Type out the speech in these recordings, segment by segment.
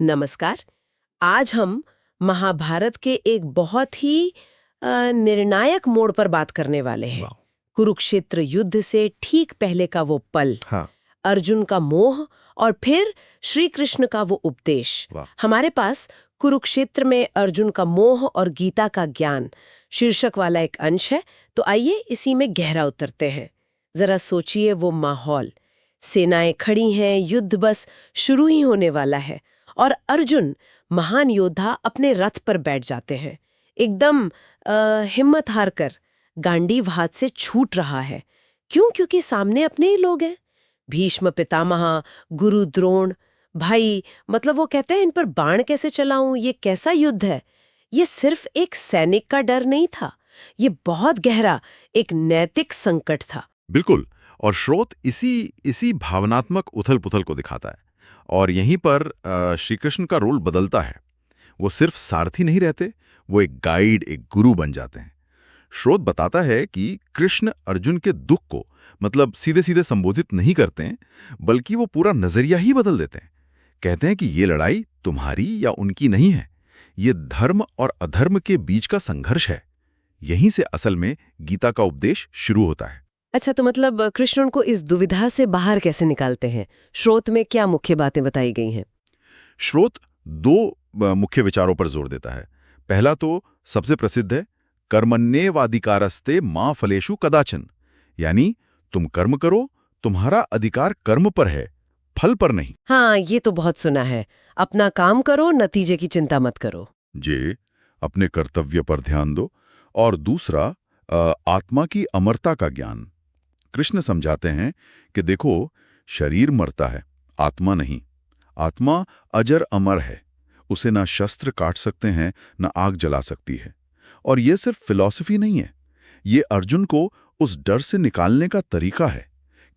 नमस्कार। आज हम महाभारत के एक बहुत ही निर्णायक मोड़ पर बात करने वाले हैं। वाह। कुरुक्षेत्र युद्ध से ठीक पहले का वो पल, हाँ। अर्जुन का मोह और फिर श्री कृष्ण का वो उपदेश। वाह। हमारे पास कुरुक्षेत्र में अर्जुन का मोह और गीता का ज्ञान शीर्षक वाला एक अंश है, तो आइए इसी में गहरा उतरते हैं। जरा सोचिए वो माहौल, सेनाएं खड़ी हैं, युद्ध बस शुरू ही होने वाला है और अर्जुन महान योद्धा अपने रथ पर बैठ जाते हैं, एकदम हिम्मत हार कर। गांडीव हाथ से छूट रहा है। क्यों? क्योंकि सामने अपने ही लोग हैं, भीष्म पितामह, गुरु द्रोण। भाई मतलब वो कहते हैं इन पर बाण कैसे चलाऊं, ये कैसा युद्ध है। ये सिर्फ एक सैनिक का डर नहीं था, ये बहुत गहरा एक नैतिक संकट था। बिल्कुल। और स्रोत इसी भावनात्मक उथल-पुथल को दिखाता है। और यहीं पर श्री कृष्ण का रोल बदलता है। वो सिर्फ सारथी नहीं रहते, वो एक गाइड, एक गुरु बन जाते हैं। स्रोत बताता है कि कृष्ण अर्जुन के दुख को मतलब सीधे-सीधे संबोधित नहीं करते हैं, बल्कि वो पूरा नजरिया ही बदल देते हैं। कहते हैं कि ये लड़ाई तुम्हारी या उनकी नहीं है, ये धर्म और अधर्म के बीच का संघर्ष है। यहीं से असल में गीता का उपदेश शुरू होता है। अच्छा, तो मतलब कृष्ण उनको इस दुविधा से बाहर कैसे निकालते हैं? स्रोत में क्या मुख्य बातें बताई गई हैं? स्रोत दो मुख्य विचारों पर जोर देता है। पहला तो सबसे प्रसिद्ध है, कर्मण्येवाधिकारस्ते मा फलेषु कदाचन, यानी तुम कर्म करो, तुम्हारा अधिकार कर्म पर है, फल पर नहीं। हाँ, ये तो बहुत सुना है। अपना काम करो, नतीजे की चिंता मत करो। जे अपने कर्तव्य पर ध्यान दो। और दूसरा आत्मा की अमरता का ज्ञान। कृष्ण समझाते हैं कि देखो, शरीर मरता है, आत्मा नहीं। आत्मा अजर अमर है, उसे ना शस्त्र काट सकते हैं, ना आग जला सकती है। और ये सिर्फ फिलॉसफी नहीं है, ये अर्जुन को उस डर से निकालने का तरीका है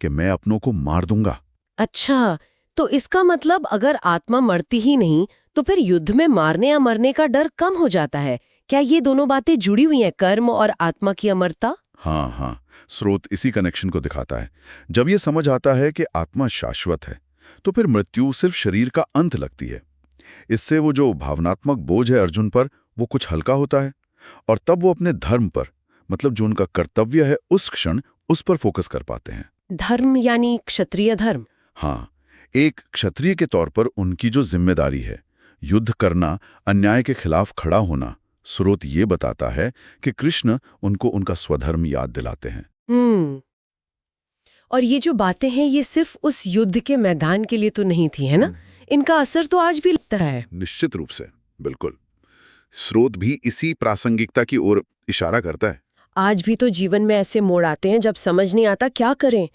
कि मैं अपनों को मार दूंगा। अच्छा, तो इसका मतलब अगर आत्मा मरती ही नहीं, तो फिर युद्ध में मारने या मरने का डर कम हो जाता है। क्या ये दोनों बातें जुड़ी हुई हैं, कर्म और आत्मा की अमरता? हाँ, स्रोत इसी कनेक्शन को दिखाता है। जब ये समझ आता है कि आत्मा शाश्वत है, तो फिर मृत्यु सिर्फ शरीर का अंत लगती है। इससे वो जो भावनात्मक बोझ है अर्जुन पर, वो कुछ हल्का होता है। और तब वो अपने धर्म पर, मतलब जो उनका कर्तव्य है, उस क्षण उस पर फोकस कर पाते हैं। धर्म यानी क्षत्रिय धर्म? हाँ, एक क्षत्रिय के तौर पर उनकी जो जिम्मेदारी है, युद्ध करना, अन्याय के खिलाफ खड़ा होना। स्रोत ये बताता है कि कृष्ण उनको उनका स्वधर्म याद दिलाते हैं। और ये जो बातें हैं, ये सिर्फ उस युद्ध के मैदान के लिए तो नहीं थी, है ना? इनका असर तो आज भी लगता है। निश्चित रूप से, बिल्कुल। स्रोत भी इसी प्रासंगिकता की ओर इशारा करता है। आज भी तो जीवन में ऐसे मोड़ आते हैं जब समझ नहीं आता क्या करें,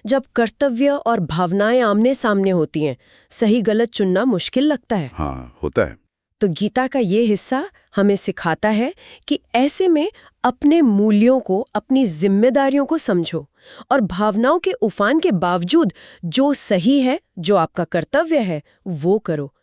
जब कर्तव्य और भावनाएं आमने सामने होती हैं, सही गलत चुनना मुश्किल लगता है। हाँ, होता है। तो गीता का ये हिस्सा हमें सिखाता है कि ऐसे में अपने मूल्यों को, अपनी जिम्मेदारियों को समझो और भावनाओं के उफान के बावजूद जो सही है, जो आपका कर्तव्य है, वो करो।